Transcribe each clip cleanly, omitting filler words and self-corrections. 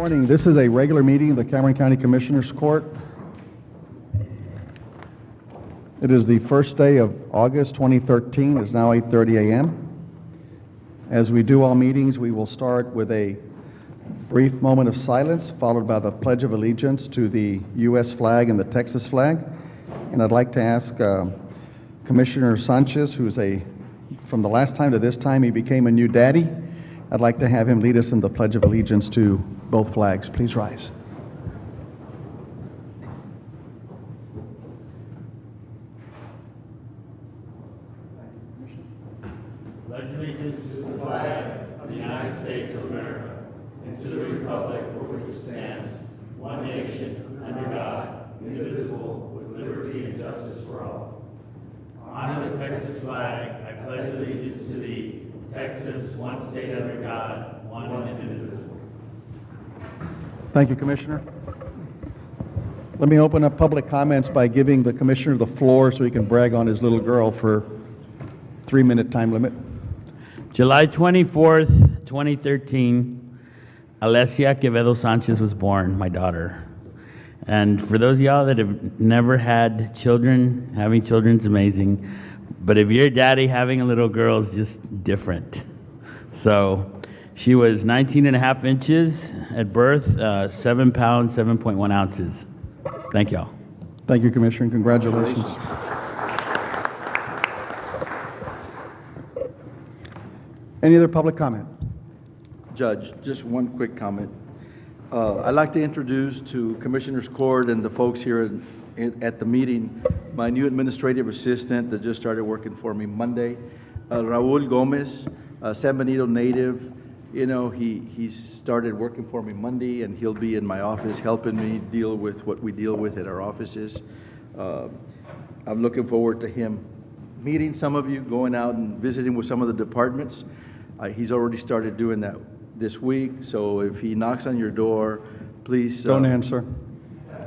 Morning. This is a regular meeting of the Cameron County Commissioners Court. It is the first day of August 2013. It's now 8:30 a.m. As we do all meetings, we will start with a brief moment of silence, followed by the Pledge of Allegiance to the U.S. flag and the Texas flag. And I'd like to ask Commissioner Sanchez, who's from the last time to this time, he became a new daddy. I'd like to have him lead us in the Pledge of Allegiance to both flags. Please rise. Pledge allegiance to the flag of the United States of America and to the republic for which it stands, one nation, under God, indivisible, with liberty and justice for all. Honor the Texas flag. I pledge allegiance to thee, Texas, one state under God, one and indivisible. Thank you, Commissioner. Let me open up public comments by giving the Commissioner the floor so he can brag on his little girl for 3-minute time limit. July 24th, 2013, Alessia Quevedo Sanchez was born, my daughter. And for those of y'all that have never had children, having children is amazing. But if you're a daddy, having a little girl is just different. So she was 19 and a half inches at birth, 7 pounds, 7.1 ounces. Thank y'all. Thank you, Commissioner, and congratulations. Any other public comment? Judge, just one quick comment. I'd like to introduce to Commissioners Court and the folks here at the meeting my new administrative assistant that just started working for me Monday, Raul Gomez, San Benito native. You know, he started working for me Monday, and he'll be in my office helping me deal with what we deal with at our offices. I'm looking forward to him meeting some of you, going out and visiting with some of the departments. He's already started doing that this week, so if he knocks on your door, please Don't answer.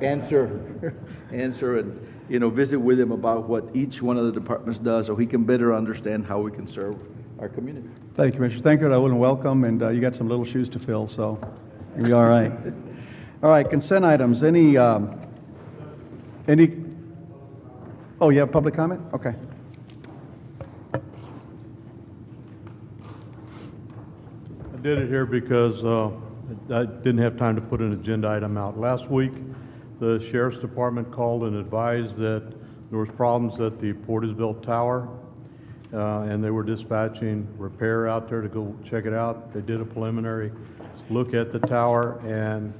answer, and visit with him about what each one of the departments does, so he can better understand how we can serve our community. Thank you, Commissioner. Thank you, Raul, and welcome. And you got some little shoes to fill, so you'll be all right. All right, consent items. Any? Oh, you have public comment? Okay. I did it here because I didn't have time to put an agenda item out. Last week, the Sheriff's Department called and advised that there was problems at the Portisville Tower, and they were dispatching repair out there to go check it out. They did a preliminary look at the tower, and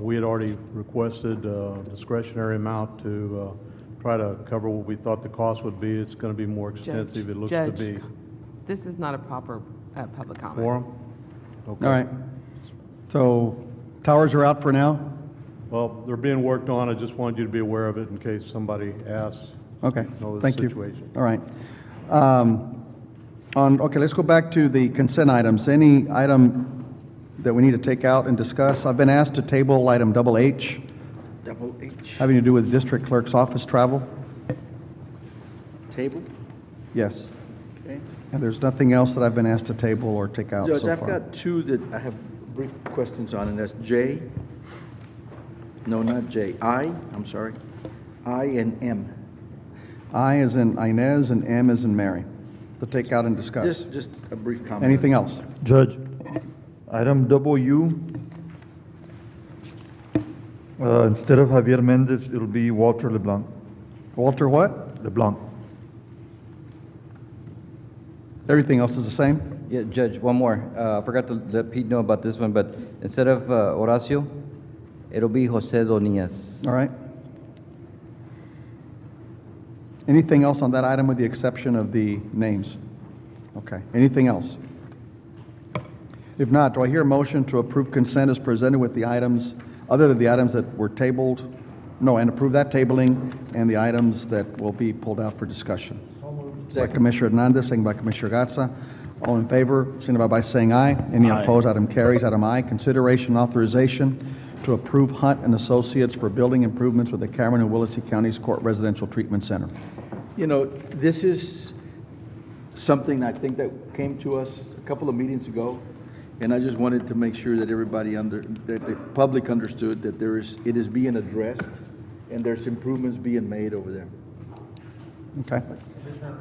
we had already requested a discretionary amount to try to cover what we thought the cost would be. It's going to be more extensive, it looks to be. This is not a proper public comment. Forum? Okay. All right. So towers are out for now? Well, they're being worked on. I just wanted you to be aware of it in case somebody asks. Okay, Know the thank you. situation. All right. Okay, let's go back to the consent items. Any item that we need to take out and discuss? I've been asked to table item double H, Double H. having to do with district clerk's office travel. Table? Yes. Okay. And there's nothing else that I've been asked to table or take out Judge, so I've far. got two that I have brief questions on, and that's J. No, not J. I'm sorry. I and M. I as in Inez and M as in Mary. To take out and discuss. Just a brief comment. Anything else? Judge, item W, instead of Javier Mendez, it'll be Walter LeBlanc. Walter what? LeBlanc. Everything else is the same? Yeah, Judge, one more. I forgot to let Pete know about this one, but instead of Horacio, it'll be Jose Donias. All right. Anything else on that item with the exception of the names? Okay. Anything else? If not, do I hear a motion to approve consent as presented with the items, other than the items that were tabled? No, and approve that tabling and the items that will be pulled out for discussion. By Commissioner Hernandez, second by Commissioner Gatsa. All in favor, signify by saying aye. Any Aye. opposed, item carries. Item I, consideration and authorization to approve Hunt and Associates for building improvements with the Cameron and Willacy Counties Court Residential Treatment Center. You know, this is something I think that came to us a couple of meetings ago, And I just wanted to make sure that that the public understood that it is being addressed and there's improvements being made over there. Okay. Commissioner,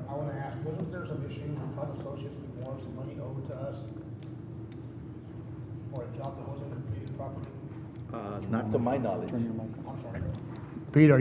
I want to ask, wasn't there some issues with HUD Associates before, some money owed to us for a job that wasn't completed properly? Not to my knowledge. I'm sorry. Pete,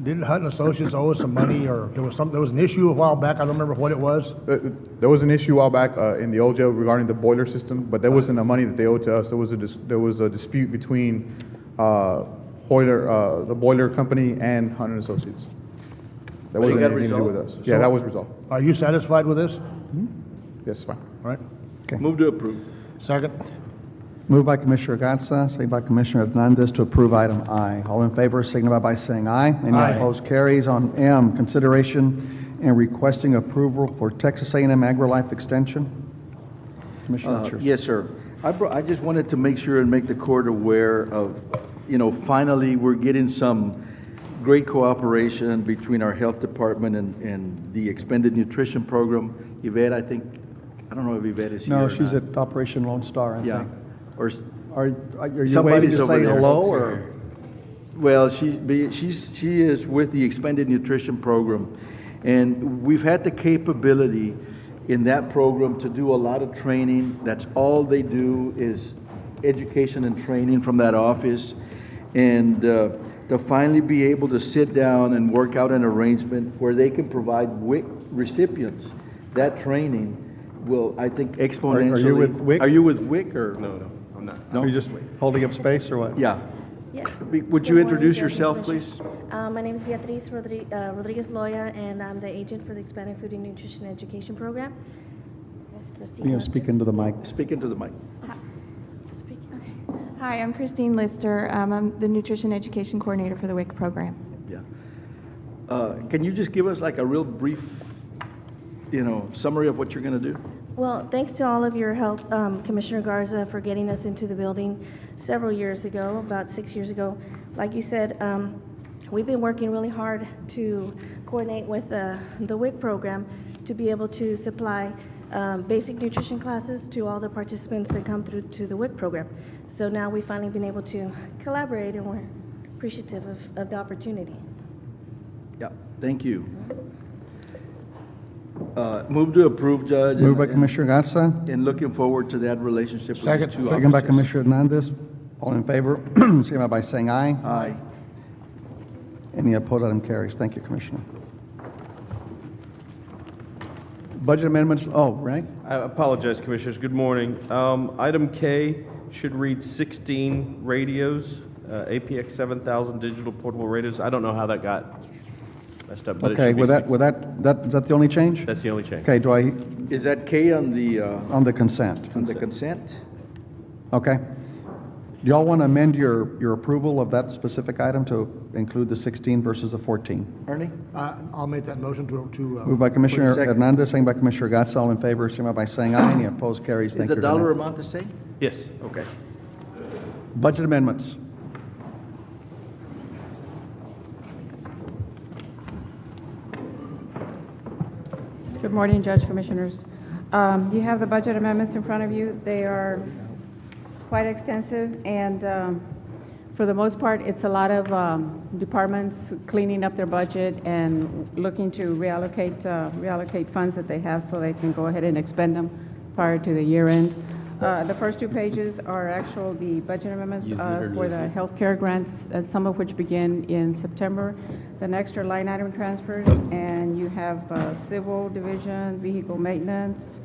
didn't HUD Associates owe us some money, or there was an issue a while back, I don't remember what it was? There was an issue a while back in the old jail regarding the boiler system, but there wasn't the money that they owed to us. There was a dispute between the boiler company and Hunt and Associates. That But it wasn't got anything to do with us. resolved? Yeah, that was resolved. Are you satisfied with this? Yes, it's fine. All right, Move to approve. second? Moved by Commissioner Gatsa, second by Commissioner Hernandez to approve item I. All in favor signify by saying aye. Any Aye. opposed carries. On M, consideration and requesting approval for Texas A&M AgriLife Extension. Commissioner, it's yours. Yes, sir. I just wanted to make sure and make the court aware of, finally, we're getting some great cooperation between our health department and the expanded nutrition program. Yvette, I don't know if Yvette is here No, or she's not. at Operation Lone Star, I Yeah. think. Or, Are you waiting Somebody's to over say there. hello, or? well, she is with the expanded nutrition program. And we've had the capability in that program to do a lot of training. That's all they do is education and training from that office. And to finally be able to sit down and work out an arrangement where they can provide WIC recipients that training will, I think, exponentially. Are you with WIC? Are you with WIC or? No, I'm not. No? Are you just holding up space, or what? Yeah. Yes. Would you Good morning, introduce Judge yourself, and please? Commissioner. My name is Beatriz Rodriguez Loya, and I'm the agent for the Expanded Food and Nutrition Education Program. Yes, Christine You know, Lester. speak into the mic. Speak into the mic. Speak, okay. Hi, I'm Christine Lister. I'm the Nutrition Education Coordinator for the WIC program. Yeah. Can you just give us like a real brief, summary of what you're going to do? Well, thanks to all of your help, Commissioner Garza, for getting us into the building several years ago, about 6 years ago. Like you said, we've been working really hard to coordinate with the WIC program to be able to supply basic nutrition classes to all the participants that come through to the WIC program. So now we've finally been able to collaborate, and we're appreciative of the opportunity. Yeah, thank you. Move to approve, Judge. Moved by Commissioner Gatsa, And looking forward to that relationship with Second. these two second by officers. Commissioner Hernandez. All in favor signify by saying aye. Aye. Any opposed, item carries. Thank you, Commissioner. Budget amendments, right? I apologize, Commissioners. Good morning. Item K should read 16 radios, APX 7000 digital portable radios. I don't know how that got messed up, but it Okay, should be with 16. is that the only change? That's the only change. Okay, do I, Is that K on the consent? consent? Okay. Do y'all want to amend your approval of that specific item to include the 16 versus the 14? Ernie? I'll make that motion to. Moved by Commissioner second. Hernandez, second by Commissioner Gatsa. All in favor, signify by saying aye. Any opposed, carries. Is Thank the you. dollar Hernandez. amount the same? Yes. Okay. Budget amendments. Good morning, Judge Commissioners. You have the budget amendments in front of you. They are quite extensive, and for the most part, it's a lot of departments cleaning up their budget and looking to reallocate funds that they have so they can go ahead and expend them prior to the year end. The first two pages are the budget amendments for the healthcare grants, some of which begin in September. The next are line item transfers, and you have civil division, vehicle maintenance,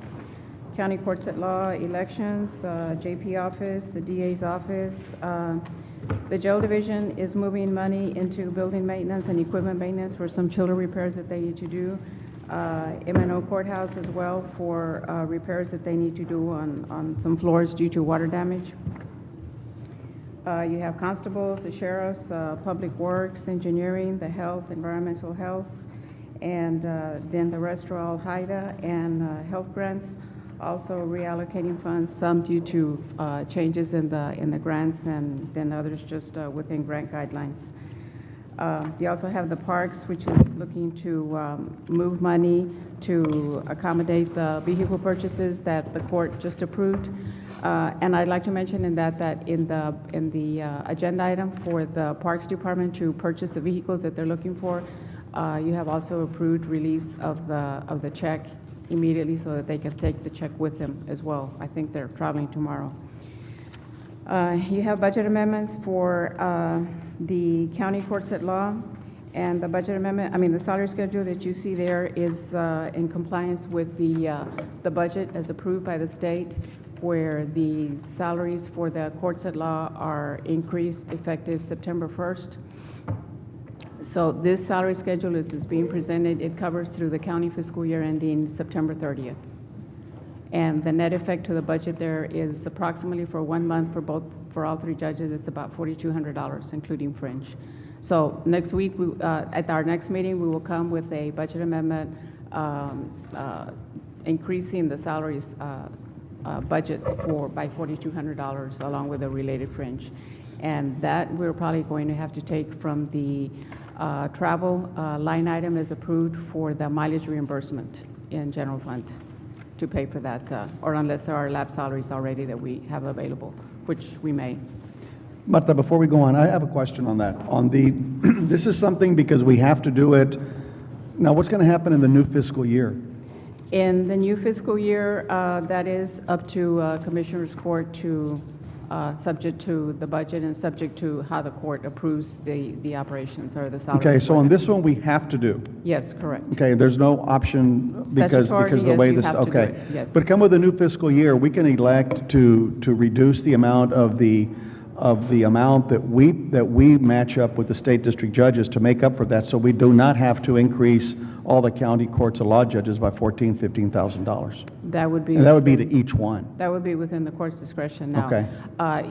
county courts at law, elections, JP office, the DA's office. The jail division is moving money into building maintenance and equipment maintenance for some chiller repairs that they need to do. M&O courthouse as well for repairs that they need to do on some floors due to water damage. You have constables, the sheriffs, public works, engineering, the health, environmental health, and then the rest are all HIDA and health grants. Also reallocating funds, some due to changes in the grants, and then others just within grant guidelines. You also have the parks, which is looking to move money to accommodate the vehicle purchases that the court just approved. And I'd like to mention in that in the agenda item for the Parks Department to purchase the vehicles that they're looking for, you have also approved release of the check immediately so that they can take the check with them as well. I think they're traveling tomorrow. You have budget amendments for the county courts at law, and the budget amendment, the salary schedule that you see there is in compliance with the budget as approved by the state, where the salaries for the courts at law are increased effective September 1st. So this salary schedule is being presented. It covers through the county fiscal year ending September 30th. And the net effect to the budget there is approximately for 1 month for all three judges, it's about $4,200, including fringe. So next week, at our next meeting, we will come with a budget amendment increasing the salaries budgets by $4,200 along with a related fringe. And that we're probably going to have to take from the travel line item as approved for the mileage reimbursement in general fund to pay for that, or unless there are lab salaries already that we have available, which we may. Marta, before we go on, I have a question on that. This is something because we have to do it. Now, what's going to happen in the new fiscal year? In the new fiscal year, that is up to Commissioner's Court to, subject to the budget and subject to how the court approves the operations or the salaries. Okay, so on this one, we have to do. Yes, correct. Okay, there's no option because Statutorily, the yes, way you this, have to do okay. it, yes. But come with the new fiscal year, we can elect to reduce the amount of the amount that we match up with the state district judges to make up for that, so we do not have to increase all the county courts of law judges by $14,000, $15,000. That would be. And that would be to each one. That would be within the court's discretion now. Okay.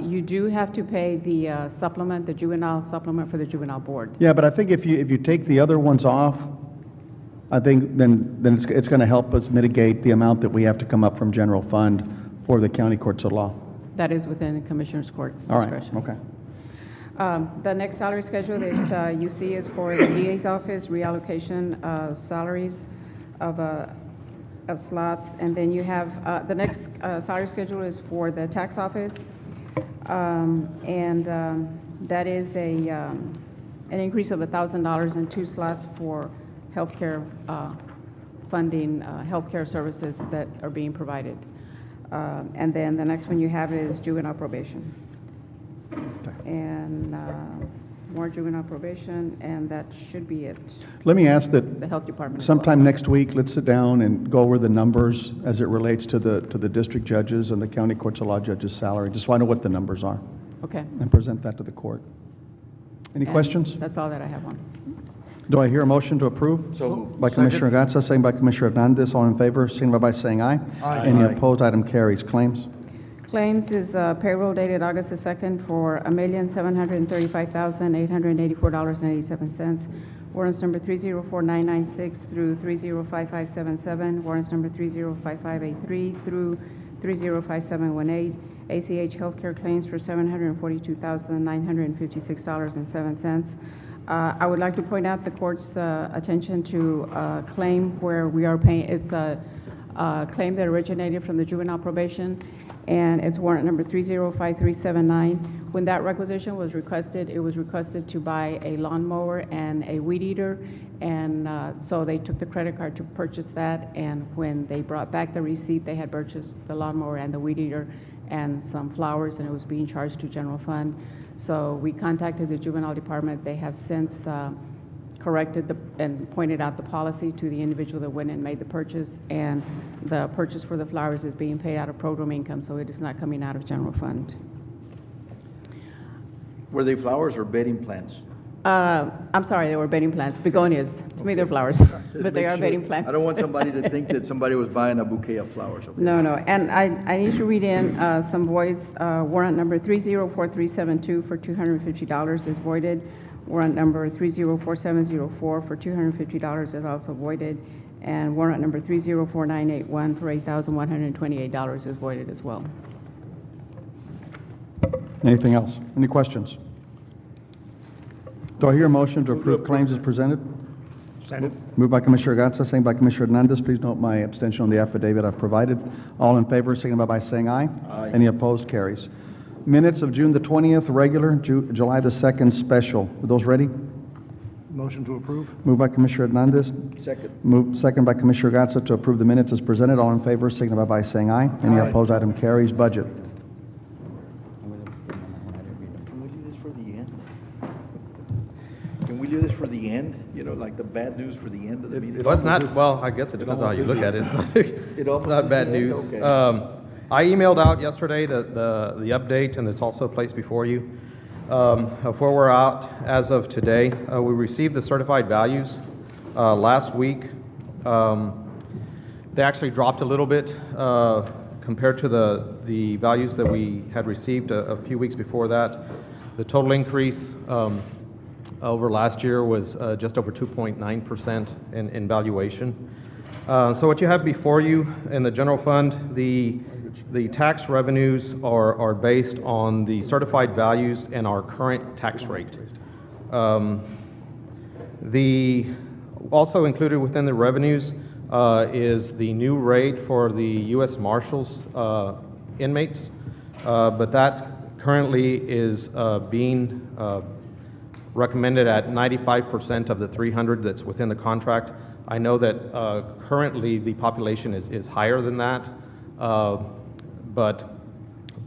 You do have to pay the supplement, the juvenile supplement for the juvenile board. Yeah, but I think if you take the other ones off, I think then it's going to help us mitigate the amount that we have to come up from general fund for the county courts of law. That is within the Commissioner's Court All right, discretion. okay. The next salary schedule that you see is for the DA's office, reallocation of salaries of slots. And then you have, the next salary schedule is for the tax office. That is an increase of $1,000 in 2 slots for healthcare funding, healthcare services that are being provided. And then the next one you have is juvenile probation. And more juvenile probation, and that should be it. Let me ask that The health department. sometime next week, let's sit down and go over the numbers as it relates to the district judges and the county courts of law judges' salary, just so I know what the numbers are, Okay. and present that to the court. Any And questions? That's all that I have on. Do I hear a motion to approve? So moved. By Commissioner Gatsa, second by Commissioner Hernandez. All in favor, signify by saying aye. Aye. Any Aye. opposed, item carries. Claims? Claims is payroll dated August the 2nd for $1,735,884.87. Warrants number 304996 through 305577. Warrants number 305583 through 305718. ACH healthcare claims for $742,956.07. I would like to point out the court's attention to a claim where we are paying, it's a claim that originated from the juvenile probation, and it's warrant number 305379. When that requisition was requested, it was requested to buy a lawnmower and a weed eater, and so they took the credit card to purchase that, and when they brought back the receipt, they had purchased the lawnmower and the weed eater and some flowers, and it was being charged to general fund. So we contacted the juvenile department. They have since corrected and pointed out the policy to the individual that went and made the purchase, and the purchase for the flowers is being paid out of program income, so it is not coming out of general fund. Were they flowers or bedding plants? I'm sorry, they were bedding plants, begonias. To me, they're flowers, Just but they make are sure. bedding plants. I don't want somebody to think that somebody was buying a bouquet of flowers. Okay? No, no, and I need to read in some voids. Warrant number 304372 for $250 is voided. Warrant number 304704 for $250 is also voided. And warrant number 304981 for $8,128 is voided as well. Anything else? Any questions? Do I hear a motion to approve claims as presented? Second. Moved by Commissioner Gatsa, second by Commissioner Hernandez. Please note my abstention on the affidavit I've provided. All in favor, signify by saying aye. Aye. Any opposed, carries. Minutes of June the 20th, regular, July the 2nd, special. Are those ready? Motion to approve? Moved by Commissioner Hernandez. Second. Moved second by Commissioner Gatsa to approve the minutes as presented. All in favor, signify by saying aye. Any Aye. opposed, item carries. Budget. Can we leave this for the end? Can we leave this for the end? You know, like the bad news for the end of the meeting? Well, it's not, well, I guess it depends on how you look at it. It's not, It almost not is bad the end? news. Okay. I emailed out yesterday the update, and it's also placed before you, of where we're at as of today. We received the certified values last week. They actually dropped a little bit compared to the values that we had received a few weeks before that. The total increase over last year was just over 2.9% in valuation. So what you have before you in the general fund, the tax revenues are based on the certified values and our current tax rate. Also included within the revenues is the new rate for the U.S. Marshals inmates, but that currently is being recommended at 95% of the 300 that's within the contract. I know that currently the population is higher than that, but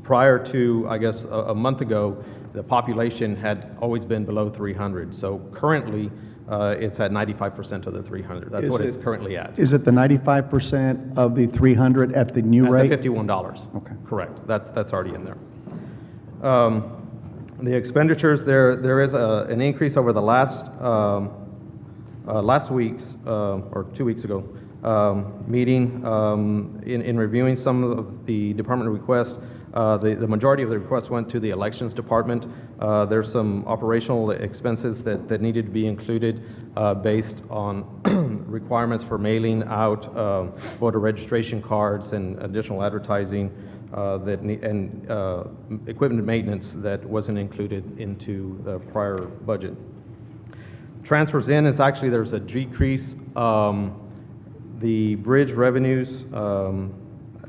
prior to, I guess, a month ago, the population had always been below 300. So currently, it's at 95% of the 300. That's what it's currently at. Is it the 95% of the 300 at the new rate? At the $51. Okay. Correct. That's already in there. The expenditures, there is an increase over the last week's, or 2 weeks ago, meeting. In reviewing some of the department requests, the majority of the requests went to the elections department. There's some operational expenses that needed to be included based on requirements for mailing out voter registration cards and additional advertising and equipment maintenance that wasn't included into the prior budget. Transfers in is actually, there's a decrease. The bridge revenues,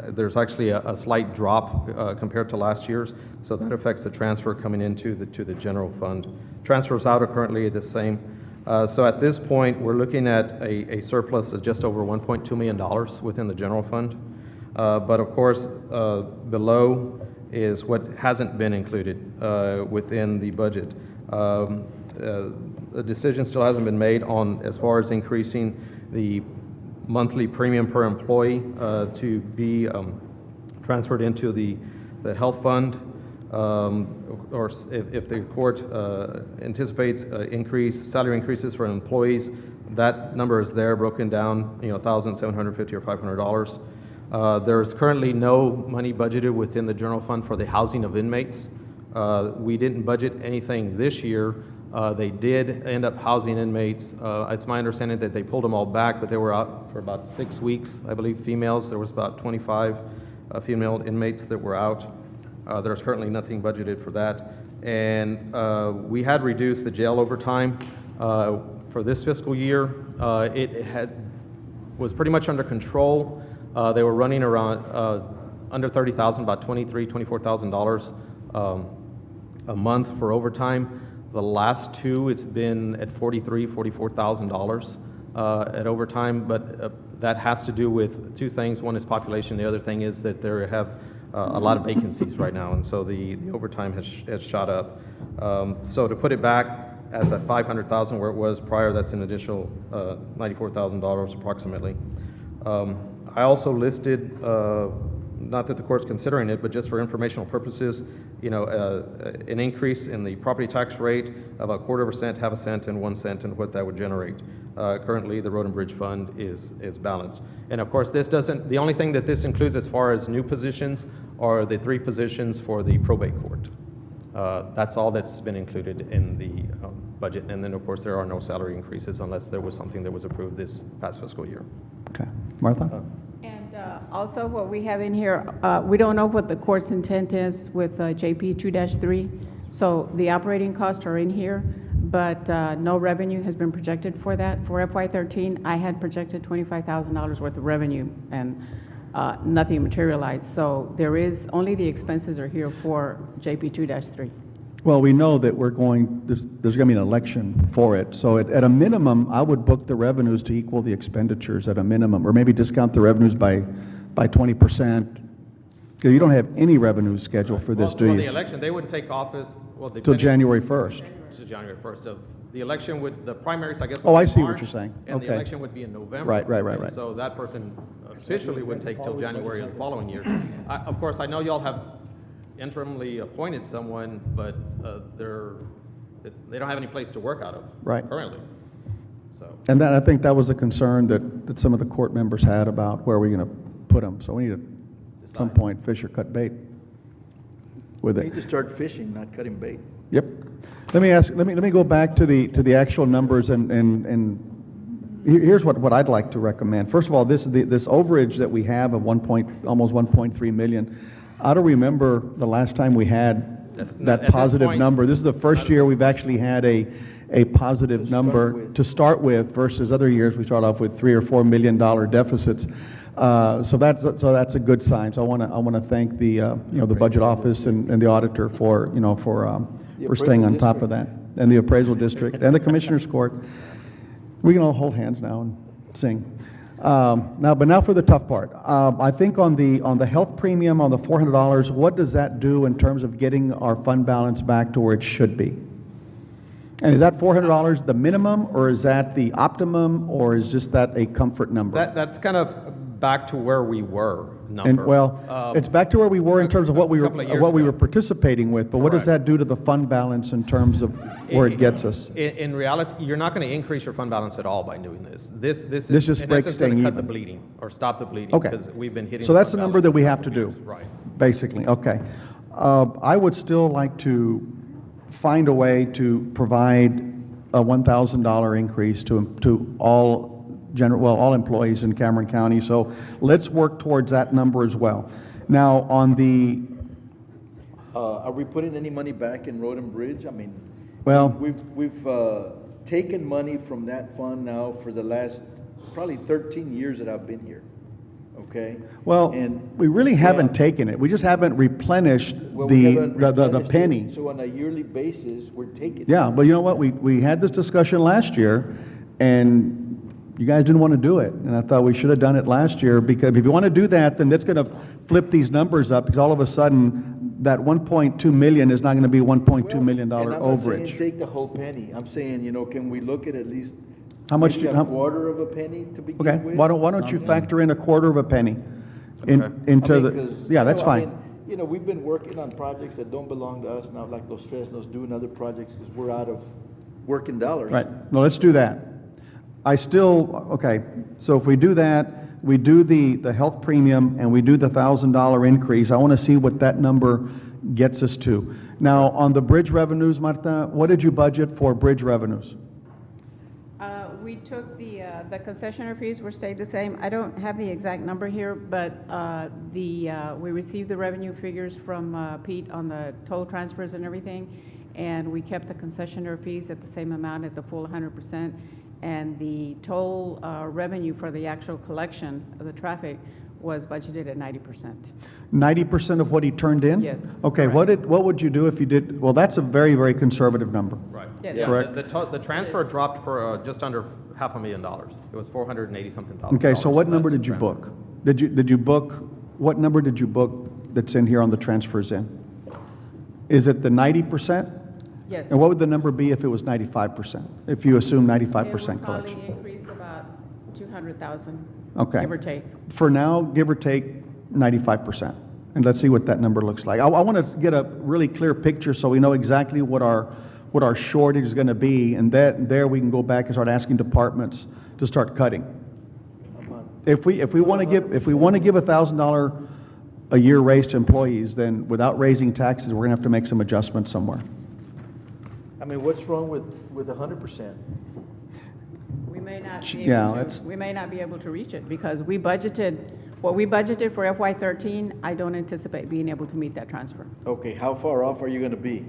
there's actually a slight drop compared to last year's, so that affects the transfer coming into the general fund. Transfers out are currently the same. So at this point, we're looking at a surplus of just over $1.2 million within the general fund. But of course, below is what hasn't been included within the budget. A decision still hasn't been made on as far as increasing the monthly premium per employee to be transferred into the health fund, or if the court anticipates salary increases for employees, that number is there broken down, $1,750 or $500. There's currently no money budgeted within the general fund for the housing of inmates. We didn't budget anything this year. They did end up housing inmates. It's my understanding that they pulled them all back, but they were out for about 6 weeks, I believe, females. There was about 25 female inmates that were out. There's currently nothing budgeted for that. And we had reduced the jail overtime for this fiscal year. It was pretty much under control. They were running around under $30,000, about $23,000, $24,000 a month for overtime. The last two, it's been at $43,000, $44,000 at overtime, but that has to do with two things. One is population. The other thing is that there have a lot of vacancies right now, and so the overtime has shot up. So to put it back at the $500,000 where it was prior, that's an additional $94,000 approximately. I also listed, not that the court's considering it, but just for informational purposes, an increase in the property tax rate of a quarter of a cent, half a cent, and 1 cent, and what that would generate. Currently, the Road and Bridge Fund is balanced. And of course, the only thing that this includes as far as new positions are the 3 positions for the probate court. That's all that's been included in the budget. And then, of course, there are no salary increases unless there was something that was approved this past fiscal year. Okay. Martha? And also what we have in here, we don't know what the court's intent is with JP 2-3. So the operating costs are in here, but no revenue has been projected for that. For FY13, I had projected $25,000 worth of revenue, and nothing materialized. So there is, only the expenses are here for JP2-3. Well, we know that there's going to be an election for it. So at a minimum, I would book the revenues to equal the expenditures at a minimum, or maybe discount the revenues by 20%. Because you don't have any revenue scheduled for this, do Well, the you? election, they wouldn't take office, well, Till depending- January 1st. To January 1st. So the election would, the primaries, I guess. Oh, would I be see what March, you're saying. And the Okay. election would be in November. Right. And so that person officially wouldn't take till January of the following year. Of course, I know y'all have interimly appointed someone, but they don't have any place to work out of. Right. Currently. So. And I think that was a concern that some of the court members had about where we're going to put them. So we need to, at some point, fish or cut bait with We it. need to start fishing, not cutting bait. Yep. Let me go back to the actual numbers, and here's what I'd like to recommend. First of all, this overage that we have of almost 1.3 million, I don't remember the last time we had that at this positive point- number. This is the first year we've actually had a positive number to start with versus other years we start off with $3 or $4 million deficits. So that's a good sign. So I want to thank the budget office and the auditor for staying on top of that, and the appraisal district and the commissioners court. We can all hold hands now and sing. Now for the tough part. I think on the health premium on the $400, what does that do in terms of getting our fund balance back to where it should be? And is that $400 the minimum, or is that the optimum, or is just that a comfort number? That's kind of back to where we were number. And it's back to where we were in terms of what we couple of years were ago. participating with, but what does Correct. that do to the fund balance in terms of where it gets us? In reality, you're not going to increase your fund balance at all by doing this. This is This just in breaks essence, gonna staying cut the even. bleeding or stop the bleeding. Okay. Because we've been hitting. So that's the fund number that balance we for have to multiple do? years. Right. Basically, okay. I would still like to find a way to provide a $1,000 increase to all all employees in Cameron County. So let's work towards that number as well. Now, on the, Are we putting any money back in Road and Bridge? I mean, well, we've taken money from that fund now for the last probably 13 years that I've been here, okay? well, And we really haven't taken it. We just haven't replenished well, we haven't the replenished it. penny. So on a yearly basis, we're taking. Yeah, but you know what? We had this discussion last year, and you guys didn't want to do it. And I thought we should have done it last year, because if you want to do that, then that's going to flip these numbers up, because all of a sudden, that 1.2 million is not going to be $1.2 million And I'm not saying overage. take the whole penny. I'm saying, can we look at least How much maybe do- a how- quarter of a penny to begin Okay, with? why don't you factor in a quarter of a penny Okay. into I mean, the, 'cause, yeah, that's fine. We've been working on projects that don't belong to us now, like those Fresnos, doing other projects because we're out of working dollars. Right, no, let's do that. Okay, so if we do that, we do the health premium, and we do the $1,000 increase, I want to see what that number gets us to. Now, on the bridge revenues, Marta, what did you budget for bridge revenues? We took the concessionaire fees were stayed the same. I don't have the exact number here, but we received the revenue figures from Pete on the toll transfers and everything, and we kept the concessionaire fees at the same amount at the full 100%, and the toll revenue for the actual collection of the traffic was budgeted at 90%. 90% of what he turned in? Yes, Okay, correct. what would you do if you did, well, that's a very, very conservative number. Right. Yes. Yeah, Correct. the transfer dropped for just under $500,000. It was 480-something thousand. Okay, so what number less did you transfer. book? Did you book, what number did you book that's in here on the transfers in? Is it the 90%? Yes. And what would the number be if it was 95%, if you assume 95% It would collection? probably increase about 200,000, Okay. give or take. For now, give or take 95%, and let's see what that number looks like. I want to get a really clear picture so we know exactly what our shortage is going to be, and there we can go back and start asking departments to start cutting. If we want to give $1,000 a year raise to employees, then without raising taxes, we're going to have to make some adjustments somewhere. I mean, what's wrong with 100%? We may not be Yeah, able that's- to, we may not be able to reach it, because what we budgeted for FY13, I don't anticipate being able to meet that transfer. Okay, how far off are you going to be?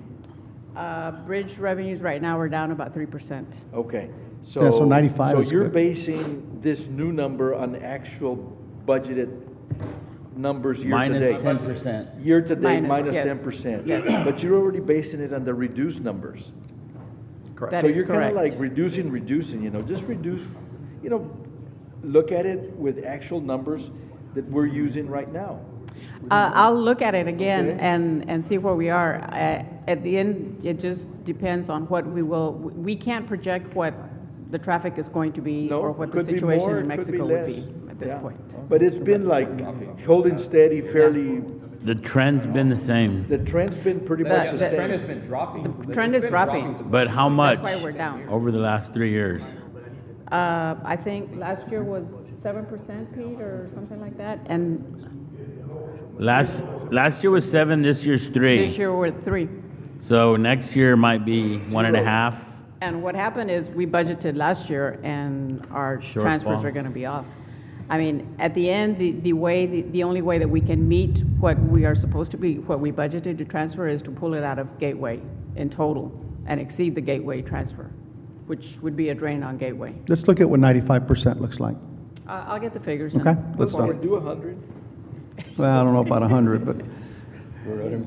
Bridge revenues right now are down about 3%. Okay, Yeah, so 95 So is you're good. basing this new number on actual budgeted numbers year to Minus date? 10%. Year to date, Minus, minus yes. 10%. Yes. But you're already basing it on the reduced numbers. That So is you're kind of correct. like reducing, just reduce, look at it with actual numbers that we're using right now. I'll look at it again Okay. and see where we are. At the end, it just depends on what we can't project what the traffic is going to be No, or what the could be situation more, in it could be Mexico would less. be at this Yeah. point. But it's been like holding steady, fairly, The trend's been the same. the trend's been pretty much the The trend has same. been dropping. The trend is dropping. But how much? That's why we're down. Over the last 3 years? I think last year was 7%, Pete, or something like that, and Last year was 7, this year's 3. this year we're at 3. So next year might be 1.5. And what happened is we budgeted last year and our transfers Shortfall. are going to be off. I mean, at the end, the only way that we can meet what we are supposed to be, what we budgeted to transfer is to pull it out of Gateway in total and exceed the Gateway transfer, which would be a drain on Gateway. Let's look at what 95% looks like. I'll get the figures. and Okay, move let's forward. Do 100. Well, I don't know about 100, but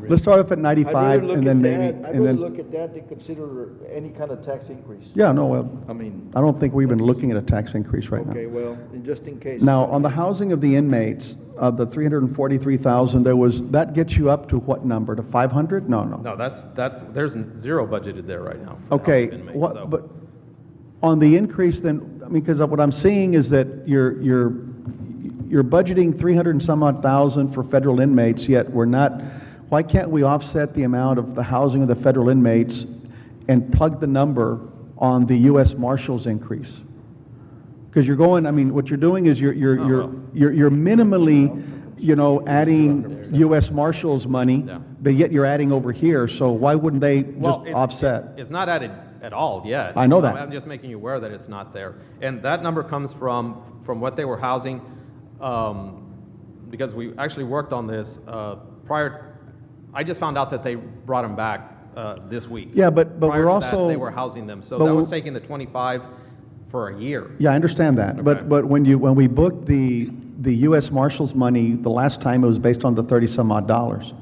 let's start off at I'd 95 rather look and then at maybe, that, I'd and rather then, look at that than consider any kind of tax increase. yeah, no, well, I mean, I don't think we're even looking at a tax increase right now. okay, well, and just in case. Now, on the housing of the inmates, of the 343,000, that gets you up to what number, to 500? No. No, there's zero budgeted there right now. for the Okay, housing inmates, so- but on the increase then, I mean, because what I'm seeing is that you're budgeting 300 and some odd thousand for federal inmates, yet why can't we offset the amount of the housing of the federal inmates and plug the number on the U.S. Marshals increase? Because what you're doing is you're minimally, adding U.S. Marshals money, Yeah. but yet you're adding over here, so why wouldn't they just Well, offset? It's not added at all yet. I know that. I'm just making you aware that it's not there. And that number comes from what they were housing, because we actually worked on this prior. I just found out that they brought them back this week. Yeah, but Prior we're to that, also. they were housing them, so but that was we're- taking the 25 for a year. Yeah, I understand that, Okay. but when we booked the U.S. Marshals money, the last time it was based on the 30-some odd dollars.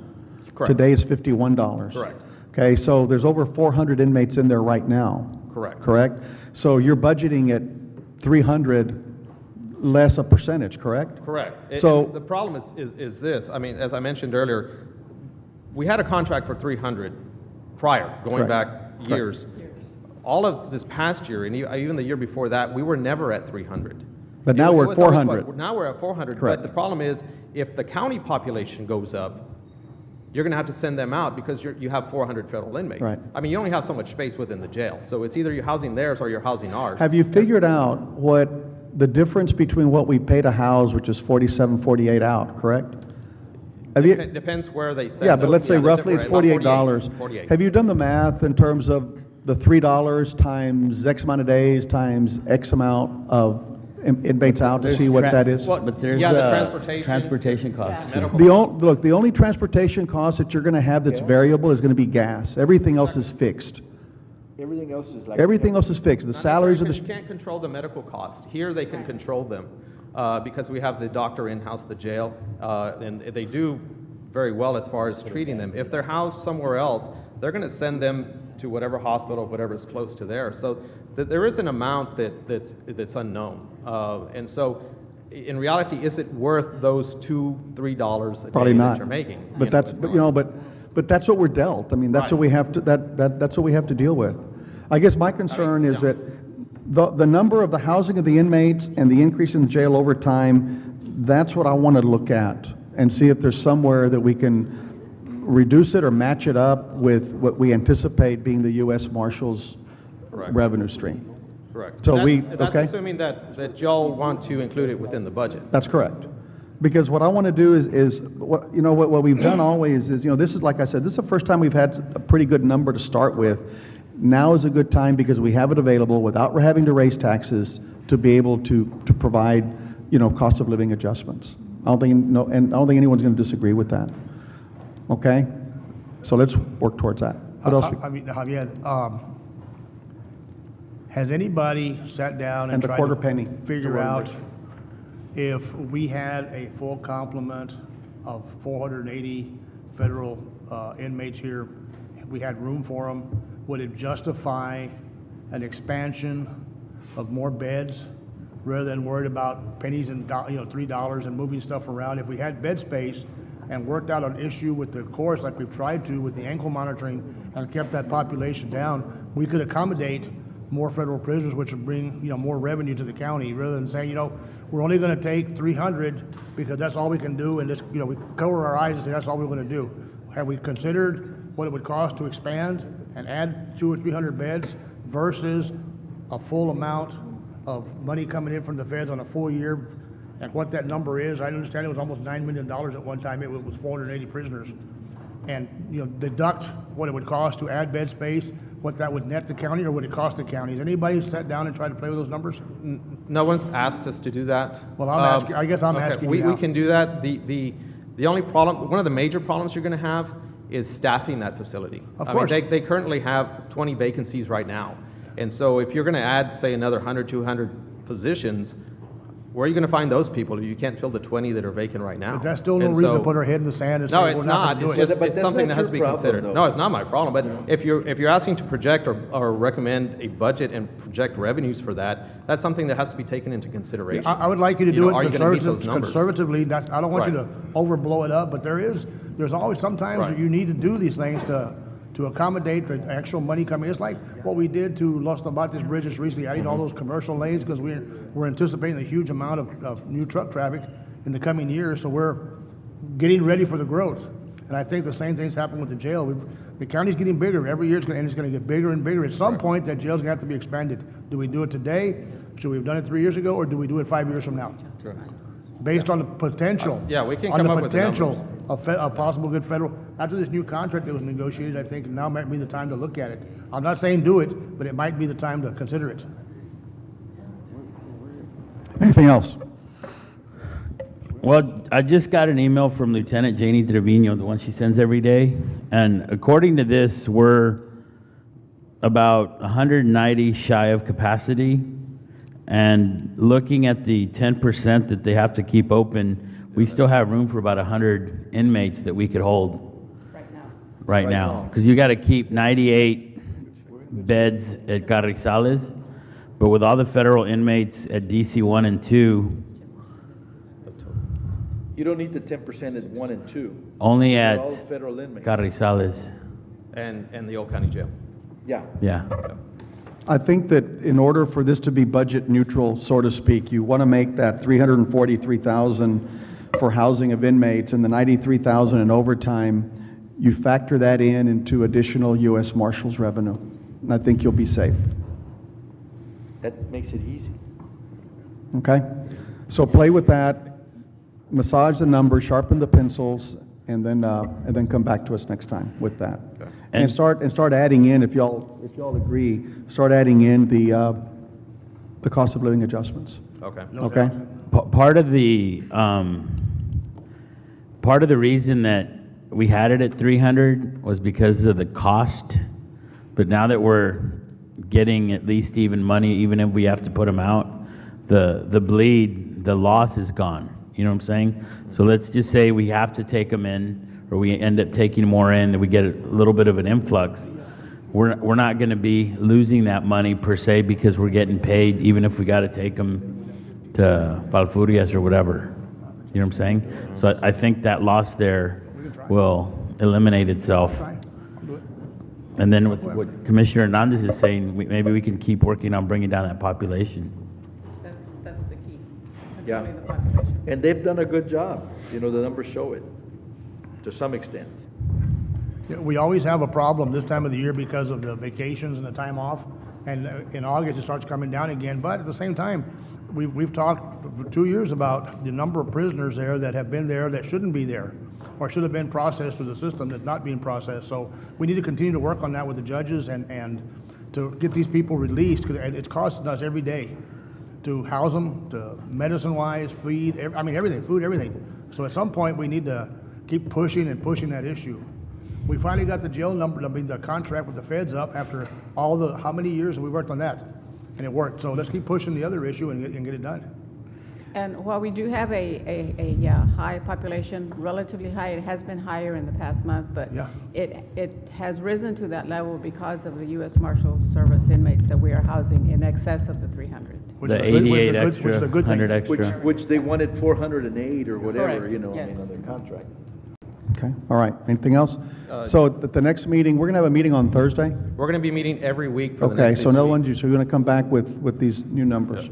Correct. Today it's $51. Correct. Okay, so there's over 400 inmates in there right now. Correct. Correct? So you're budgeting at 300 less a percentage, correct? Correct. So- And the problem is this, I mean, as I mentioned earlier, we had a contract for 300 prior, going Correct. back years. All of this past year, and even the year before that, we were never at 300. But now It we're at was always 400. Now we're at 400. Correct. But the problem is, if the county population goes up, you're going to have to send them out because you have 400 federal inmates. Right. I mean, you only have so much space within the jail. So it's either you're housing theirs or you're housing ours. Have you figured out what the difference between what we pay to house, which is 47, 48 out, correct? Have you? Depends where they send Yeah, but let's say the roughly it's different- $48. 48. Have you done the math in terms of the $3 times X amount of days times X amount of inmates out to see what that is? But there's Yeah, the transportation. transportation costs. too. Look, the only transportation cost that you're going to have that's variable is going to be gas. Everything else is fixed. Everything else is like. Everything else is fixed. The Not salaries of necessarily, the, 'cause you can't control the medical costs. Here, they can control them, because we have the doctor in-house, the jail, and they do very well as far as treating them. If they're housed somewhere else, they're gonna send them to whatever hospital, whatever is close to there. So there is an amount that's unknown. And so, in reality, is it worth those $2, $3 a probably day not. that you're making? But that's, but that's what we're dealt. I mean, that's what we have to, that's what we have to deal with. I guess my concern is that the number of the housing of the inmates and the increase in the jail over time, that's what I want to look at and see if there's somewhere that we can reduce it or match it up with what we anticipate being the U.S. Marshals Correct. revenue stream. Correct. So That's okay? assuming that y'all want to include it within the budget. That's correct. Because what I want to do is what we've done always is, this is, like I said, this is the first time we've had a pretty good number to start with. Now is a good time because we have it available without having to raise taxes to be able to provide, cost of living adjustments. I don't think anyone's going to disagree with that. Okay? So let's work towards that. What else? Javier, has anybody sat down And and the tried quarter to penny figure to out Rutledge. if we had a full complement of 480 federal inmates here, if we had room for them, would it justify an expansion of more beds rather than worried about pennies and $3 and moving stuff around? If we had bed space and worked out an issue with the course like we've tried to with the ankle monitoring and kept that population down, we could accommodate more federal prisoners, which would bring, more revenue to the county, rather than saying, we're only gonna take 300 because that's all we can do, and just, we cover our eyes and say, that's all we're gonna do. Have we considered what it would cost to expand and add 200 or 300 beds versus a full amount of money coming in from the feds on a full year, and what that number is? I understand it was almost $9 million at one time. It was 480 prisoners. And, deduct what it would cost to add bed space, what that would net the county, or would it cost the county? Has anybody sat down and tried to play with those numbers? No one's asked us to do that. Well, I'm asking, I guess I'm Okay, asking we, you now. we can do that. The only problem, one of the major problems you're going to have is staffing that facility. Of I course. mean, they currently have 20 vacancies right now. And so if you're going to add, say, another 100, 200 positions, where are you going to find those people if you can't fill the 20 that are vacant right now? But that's still no And reason to so- put our head in the sand and say, No, we're it's not not. gonna do It's it. just, But it's that's something not that has to be your problem, considered. though. No, it's not my problem. But if you're asking to project or recommend a budget and project revenues for that, that's something that has to be taken into consideration. I would like you to do Are it you gonna meet those numbers? conservatively. I don't want you to Right. overblow it up, but there's always sometimes Right. that you need to do these things to accommodate the actual money coming. It's like what we did to Los Tomates Bridge just recently, adding all those commercial lanes, because we're anticipating a huge amount of new truck traffic in the coming years, so we're getting ready for the growth. And I think the same thing's happened with the jail. The county's getting bigger. Every year it's going to get bigger and bigger. At some point, that jail's going to have to be expanded. Do we do it today? Should we have done it 3 years ago, or do we do it 5 years from now? Based on the potential. Yeah, we can on come the up with the potential of possible good federal. After this new contract that was negotiated, I think now might be the time to look at it. I'm not saying do it, but it might be the time to consider it. Anything else? Well, I just got an email from Lieutenant Janie Trevino, the one she sends every day, and according to this, we're about 190 shy of capacity, and looking at the 10% that they have to keep open, we still have room for about 100 inmates that we could hold right now. Because you got to keep 98 beds at Carrizales, but with all the federal inmates at DC 1 and 2, You don't need the 10% at 1 and 2. only They're at all federal inmates. Carrizales. And the Old County Jail. Yeah. Yeah. I think that in order for this to be budget neutral, so to speak, you want to make that 343,000 for housing of inmates and the 93,000 in overtime, you factor that into additional U.S. Marshals revenue, and I think you'll be safe. That makes it easy. Okay? So play with that, massage the numbers, sharpen the pencils, and then come back to us next time with that. And start adding in, if y'all agree, start adding in the cost of living adjustments. Okay. Okay? Part of the reason that we had it at 300 was because of the cost, but now that we're getting at least even money, even if we have to put them out, the loss is gone. You know what I'm saying? So let's just say we have to take them in, or we end up taking more in, and we get a little bit of an influx. We're not going to be losing that money per se because we're getting paid, even if we got to take them to Falfurrias or whatever. You know what I'm saying? So I think that loss there will eliminate itself. And then with what Commissioner Hernandez is saying, maybe we can keep working on bringing down that population. That's the key, Yeah. controlling the population. And they've done a good job. The numbers show it, to some extent. Yeah, we always have a problem this time of the year because of the vacations and the time off, and in August it starts coming down again. But at the same time, we've talked for 2 years about the number of prisoners there that have been there that shouldn't be there, or should have been processed through the system that's not being processed. So we need to continue to work on that with the judges and to get these people released, because it's costing us every day to house them, to medicine-wise, feed, everything, food, everything. So at some point, we need to keep pushing that issue. We finally got the jail number, I mean, the contract with the feds up after all the, how many years have we worked on that? And it worked. So let's keep pushing the other issue and get it done. And while we do have a high population, relatively high, it has been higher in the past month, but Yeah. it has risen to that level because of the U.S. Marshals Service inmates that we are housing in excess of the 300. Which The is good- which is 88 the good- extra, which is the good thing. 100 Which, extra. which they wanted 408 or whatever, Correct, you know, I yes. mean, on their contract. Okay, all right. Anything else? So at the next meeting, we're going to have a meeting on Thursday? We're going to be meeting every week for the Okay, next so 6 no one, weeks. so you're going to come back with these new numbers?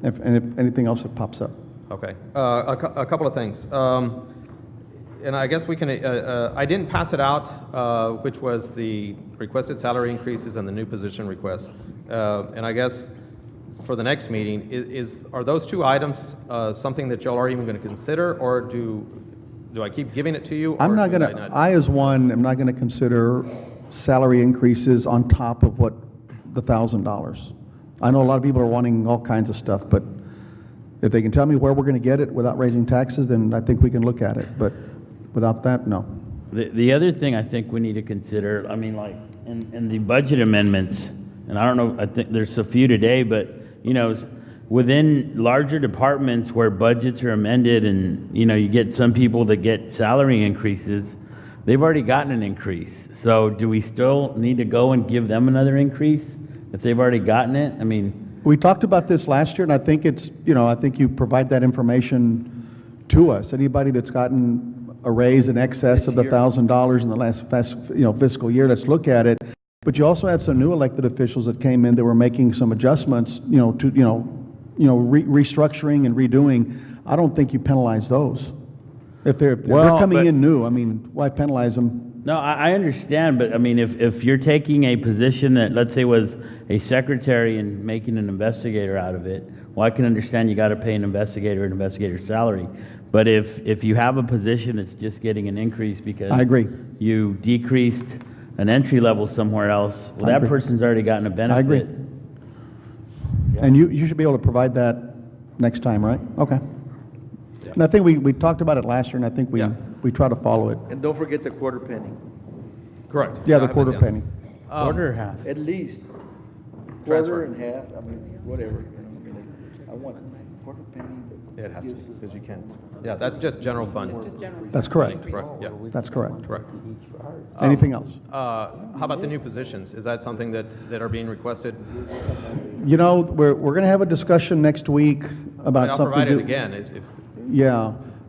And if anything else that pops up? Okay. A couple of things. And I guess we can, I didn't pass it out, which was the requested salary increases and the new position requests. And I guess for the next meeting, are those two items something that y'all are even going to consider, or do I keep giving it to you? I'm or not do going to, I as one, am not going to consider salary increases on top of what, the $1,000. I know a lot of people are wanting all kinds of stuff, but if they can tell me where we're going to get it without raising taxes, then I think we can look at it. But without that, no. The other thing I think we need to consider, I mean, like, in the budget amendments, and I don't know, I think there's a few today, but, you know, within larger departments where budgets are amended and, you know, you get some people that get salary increases, they've already gotten an increase. So do we still need to go and give them another increase if they've already gotten it? I mean, We talked about this last year, and I think it's, you know, I think you provide that information to us. Anybody that's gotten a raise in excess of the $1,000 in the last fiscal year, let's look at it. But you also have some new elected officials that came in that were making some adjustments, restructuring and redoing. I don't think you penalize those. If they're coming in new, I mean, why penalize them? no, I understand, but I mean, if you're taking a position that, let's say, was a secretary and making an investigator out of it, well, I can understand you got to pay an investigator's salary. But if you have a position that's just getting an increase because I agree. you decreased an entry level somewhere else, well, I that agree. person's already gotten a benefit. I agree. And you should be able to provide that next time, right? Okay. And I think we talked about it last year, and I think we try to follow it. And don't forget the quarter penny, Correct. Yeah, I the have quarter it down. penny. Quarter or half. at least. Transfer. Quarter and half, I mean, whatever. You know, I want quarter penny. Yeah, it has to, because you can't. Yeah, that's just general fund. Just general. That's correct. Correct, yeah, That's correct. correct. Anything else? How about the new positions? Is that something that are being requested? You know, we're going to have a discussion next week about I'll something. provide it to- again.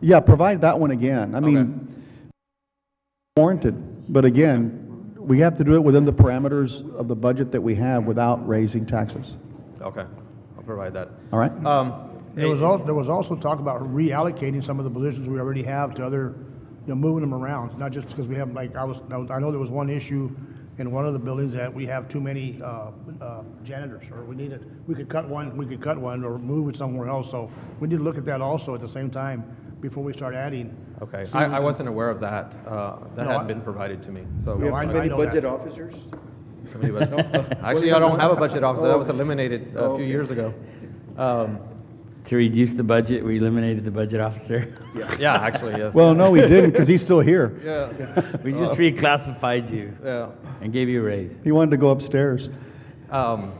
Yeah, provide that one again. I mean, warranted, but again, we have to do it within the parameters of the budget that we have without raising taxes. Okay, I'll provide that. All right? There was also talk about reallocating some of the positions we already have to other, moving them around, not just because we have, like, I know there was one issue in one of the buildings that we have too many janitors, or we could cut one or move it somewhere else, so we need to look at that also at the same time before we start adding. Okay, See, I wasn't aware of that. That No, hadn't I- been provided to me, so. We have I too many know budget that. officers? Actually, I don't have a budget officer. That was eliminated a few years ago. To reduce the budget, we eliminated the budget officer. Yeah, actually, yes. Well, no, we didn't, because he's still here. Yeah, We just reclassified you yeah. and gave you a raise. He wanted to go upstairs. So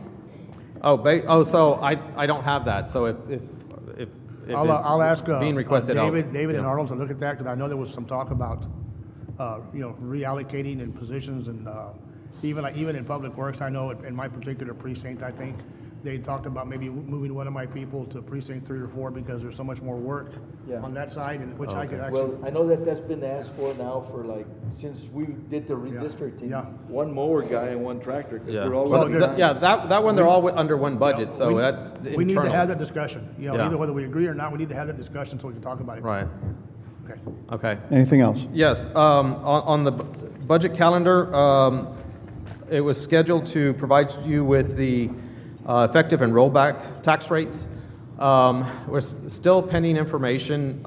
I don't have that, so if I'll ask it's being requested, David yeah. and Arnold to look at that, because I know there was some talk about, reallocating in positions, and even in Public Works, I know in my particular precinct, I think, they talked about maybe moving one of my people to precinct 3 or 4 because there's so much more work on that side, and which I could actually. Well, I know that's been asked for now for since we did the redistricting. Yeah. One mower guy and one tractor, because Yeah, we're all. well, working on- that one, they're all under one budget, so We- that's internal. We need to have that discussion, Yeah. either whether we agree or not, we need to have that discussion so we can talk about it. Right, Okay. okay. Anything else? Yes, on the budget calendar, it was scheduled to provide you with the effective and rollback tax rates. We're still pending information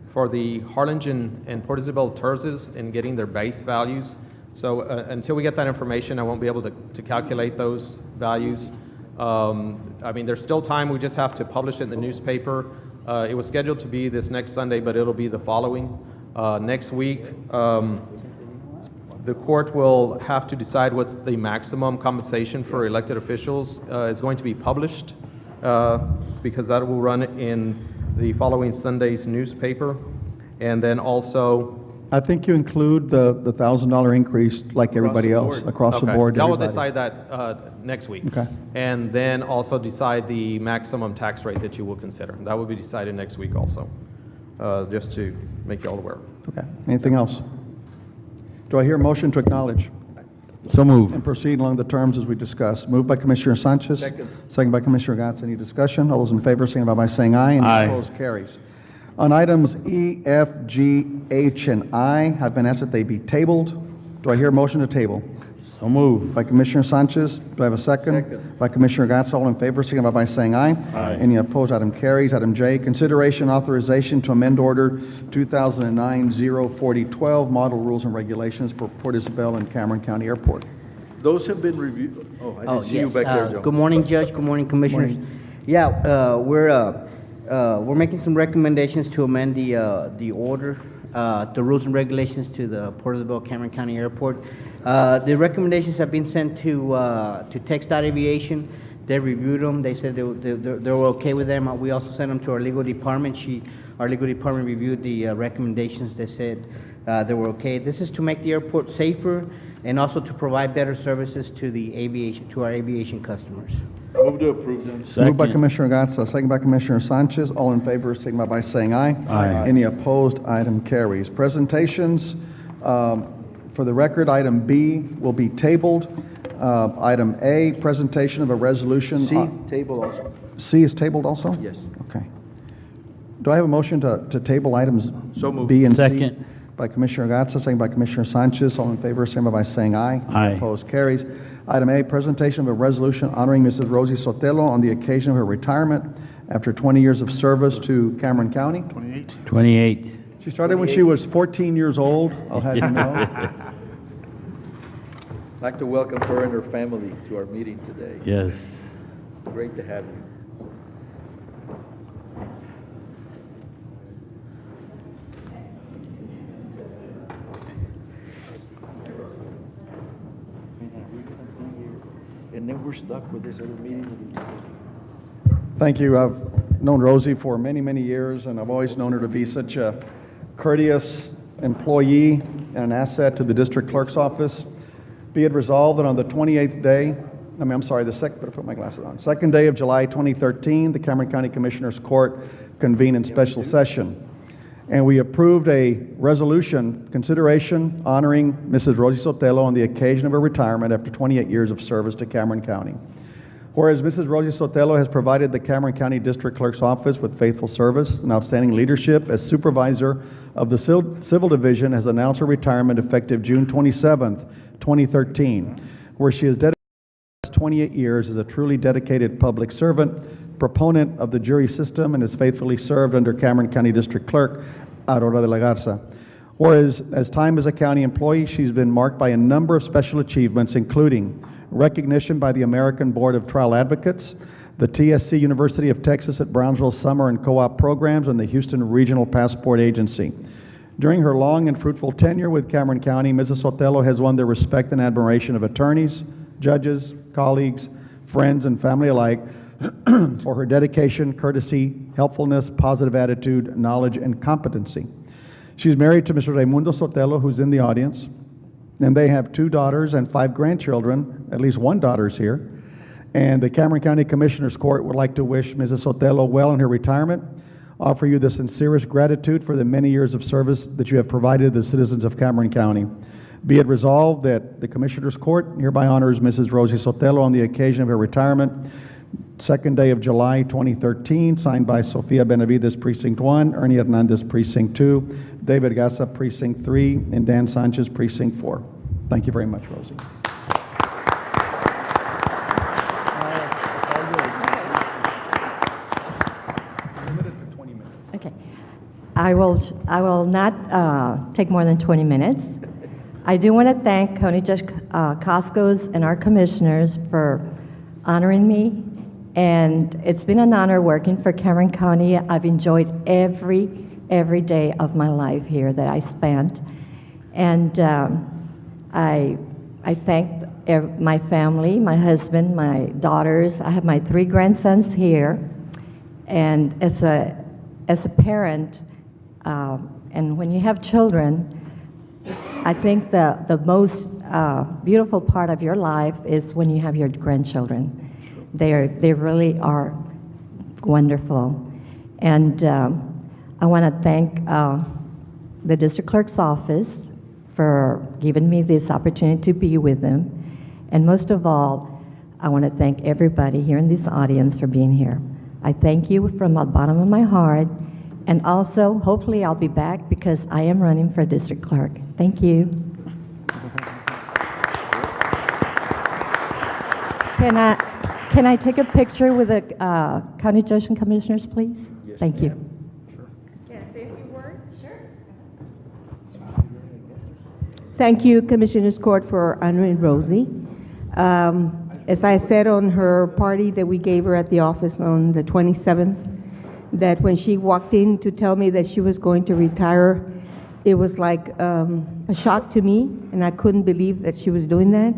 for the Harlingen and Port Isabel TERSs in getting their base values. So until we get that information, I won't be able to calculate those values. I mean, there's still time, we just have to publish it in the newspaper. It was scheduled to be this next Sunday, but it'll be the following next week. The court will have to decide what's the maximum compensation for elected officials. It's going to be published because that will run in the following Sunday's newspaper. And then also, I think you include the $1,000 increase like everybody else, across the board. Y'all will everybody. decide that next week. Okay. And then also decide the maximum tax rate that you will consider. That will be decided next week also, just to make y'all aware. Okay. Anything else? Do I hear a motion to acknowledge So move. and proceed along the terms as we discussed? Moved by Commissioner Sanchez. Second by Commissioner Gatz. Any discussion? All those in favor, signify by saying aye. Any Aye. opposed, carries. On items E, F, G, H, and I, have been asked that they be tabled. Do I hear a motion to table? So move. By Commissioner Sanchez. Do I have a second? Second. By Commissioner Gatz. All in favor, signify by saying aye. Aye. Any opposed, item carries. Item J, consideration authorization to amend Order 2009-04012, Model Rules and Regulations for Port Isabel and Cameron County Airport. Those have been reviewed. Oh, I didn't see you yes. back there, Joe. Good morning, Judge. Good morning, Commissioners. Yeah, we're making some recommendations to amend the order, the rules and regulations to the Port Isabel Cameron County Airport. The recommendations have been sent to TxDOT Aviation. They reviewed them. They said they were okay with them. We also sent them to our legal department. Our legal department reviewed the recommendations. They said they were okay. This is to make the airport safer and also to provide better services to our aviation customers. Move to approve them. Moved by Second. Commissioner Gatsa, second by Commissioner Sanchez. All in favor, signify by saying aye. Aye. Any opposed, item carries. Presentations, for the record, item B will be tabled. Item A, presentation of a resolution. C, table also. C is tabled also? Yes. Okay. Do I have a motion to table items So moved. B and C? Second. By Commissioner Gatsa, second by Commissioner Sanchez. All in favor, signify by saying aye. Aye. Opposed, carries. Item A, presentation of a resolution honoring Mrs. Rosie Sotelo on the occasion of her retirement after 20 years of service to Cameron County. 28. 28. She started when she was 14 years old, I'll have you know. I'd like to welcome her and her family to our meeting today. Yes. Great to have you. And then we're stuck with this other meeting. Thank you. I've known Rosie for many, many years, and I've always known her to be such a courteous employee and an asset to the district clerk's office. Be it resolved that on the 28th day, better put my glasses on. Second day of July 2013, the Cameron County Commissioners Court convened in special session. And we approved a resolution consideration honoring Mrs. Rosie Sotelo on the occasion of her retirement after 28 years of service to Cameron County. Whereas Mrs. Rosie Sotelo has provided the Cameron County District Clerk's Office with faithful service and outstanding leadership as supervisor of the Civil Division, has announced her retirement effective June 27th, 2013, where she has dedicated the last 28 years as a truly dedicated public servant, proponent of the jury system, and has faithfully served under Cameron County District Clerk Aurora de la Garza. Whereas, as time as a county employee, she's been marked by a number of special achievements, including recognition by the American Board of Trial Advocates, the TSC University of Texas at Brownsville Summer and Co-op Programs, and the Houston Regional Passport Agency. During her long and fruitful tenure with Cameron County, Mrs. Sotelo has won the respect and admiration of attorneys, judges, colleagues, friends, and family alike for her dedication, courtesy, helpfulness, positive attitude, knowledge, and competency. She's married to Mr. Raimundo Sotelo, who's in the audience, and they have 2 daughters and 5 grandchildren. At least one daughter's here. And the Cameron County Commissioners Court would like to wish Mrs. Sotelo well in her retirement, offer you the sincerest gratitude for the many years of service that you have provided the citizens of Cameron County. Be it resolved that the Commissioners Court hereby honors Mrs. Rosie Sotelo on the occasion of her retirement, second day of July 2013, signed by Sofia Benavides, Precinct 1, Ernie Hernandez, Precinct 2, David Gassa, Precinct 3, and Dan Sanchez, Precinct 4. Thank you very much, Rosie. Okay. I will not take more than 20 minutes. I do want to thank County Judge Coscos and our commissioners for honoring me, and it's been an honor working for Cameron County. I've enjoyed every day of my life here that I spent, and I thank my family, my husband, my daughters. I have my 3 grandsons here. And as a parent, and when you have children, I think the most beautiful part of your life is when you have your grandchildren. They really are wonderful. And I want to thank the district clerk's office for giving me this opportunity to be with them. And most of all, I want to thank everybody here in this audience for being here. I thank you from the bottom of my heart. And also, hopefully I'll be back because I am running for district clerk. Thank you. Can I take a picture with the county judge and commissioners, please? Yes, Thank you. Can I say a few words? Sure. Thank you, Commissioners Court, for honoring Rosie. As I said on her party that we gave her at the office on the 27th, that when she walked in to tell me that she was going to retire, it was like a shock to me, and I couldn't believe that she was doing that.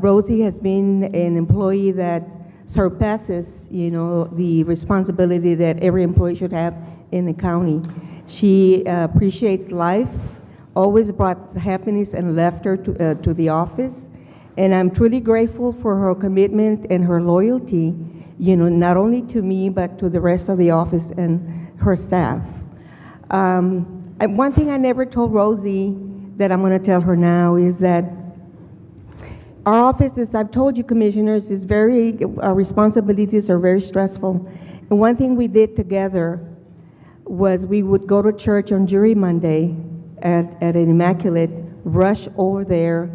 Rosie has been an employee that surpasses, the responsibility that every employee should have in the county. She appreciates life, always brought happiness and laughter to the office, and I'm truly grateful for her commitment and her loyalty, not only to me, but to the rest of the office and her staff. One thing I never told Rosie that I'm going to tell her now is that our office, as I've told you, commissioners, our responsibilities are very stressful. And one thing we did together was we would go to church on Jury Monday at an Immaculate, rush over there,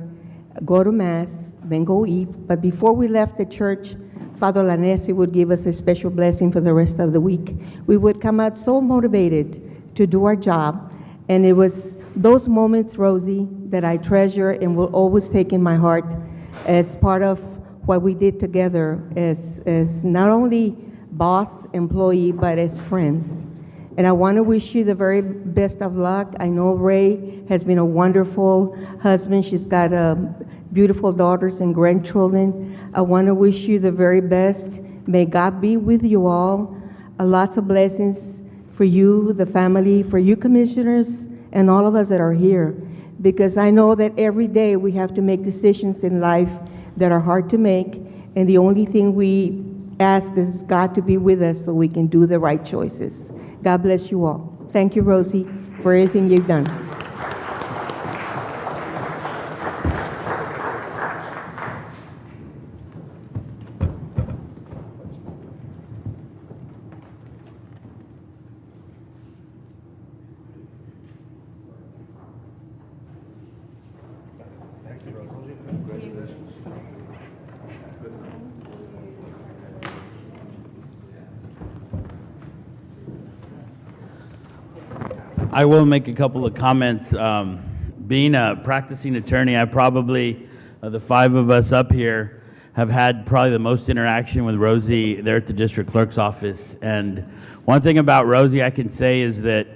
go to Mass, then go eat. But before we left the church, Father Lanesi would give us a special blessing for the rest of the week. We would come out so motivated to do our job. And it was those moments, Rosie, that I treasure and will always take in my heart as part of what we did together as not only boss, employee, but as friends. And I want to wish you the very best of luck. I know Ray has been a wonderful husband. She's got beautiful daughters and grandchildren. I want to wish you the very best. May God be with you all. Lots of blessings for you, the family, for you commissioners, and all of us that are here. Because I know that every day we have to make decisions in life that are hard to make, and the only thing we ask is God to be with us so we can do the right choices. God bless you all. Thank you, Rosie, for everything you've done. I will make a couple of comments. Being a practicing attorney, I probably, the 5 of us up here, have had probably the most interaction with Rosie there at the district clerk's office. And one thing about Rosie I can say is that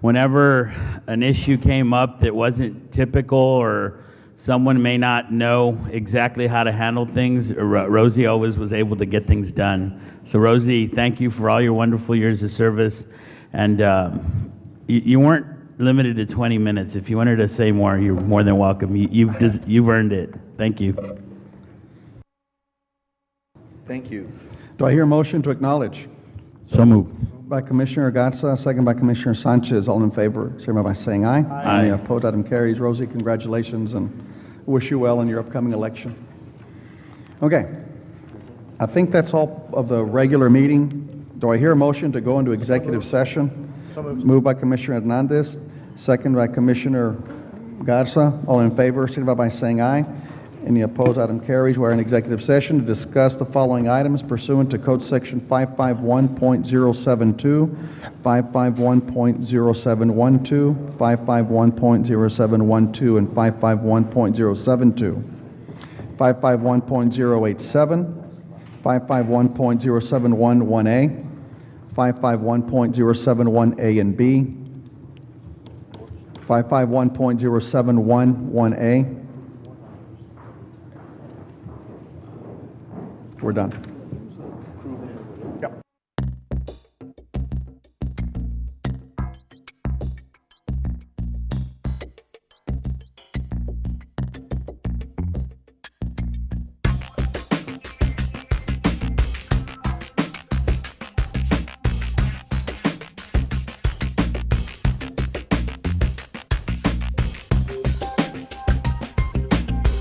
whenever an issue came up that wasn't typical or someone may not know exactly how to handle things, Rosie always was able to get things done. So Rosie, thank you for all your wonderful years of service. And you weren't limited to 20 minutes. If you wanted to say more, you're more than welcome. You've earned it. Thank you. Thank you. Do I hear a motion to acknowledge? So moved. By Commissioner Gatsa, second by Commissioner Sanchez. All in favor, signify by saying aye. Aye. Any opposed, item carries. Rosie, congratulations and wish you well in your upcoming election. Okay. I think that's all of the regular meeting. Do I hear a motion to go into executive session? Moved by Commissioner Hernandez, second by Commissioner Garza. All in favor, signify by saying aye. Any opposed, item carries. We're in executive session to discuss the following items pursuant to Code Section 551.072, 551.0712, 551.0712, and 551.072, 551.087, 551.0711A, 551.071A and B, 551.0711A. We're done.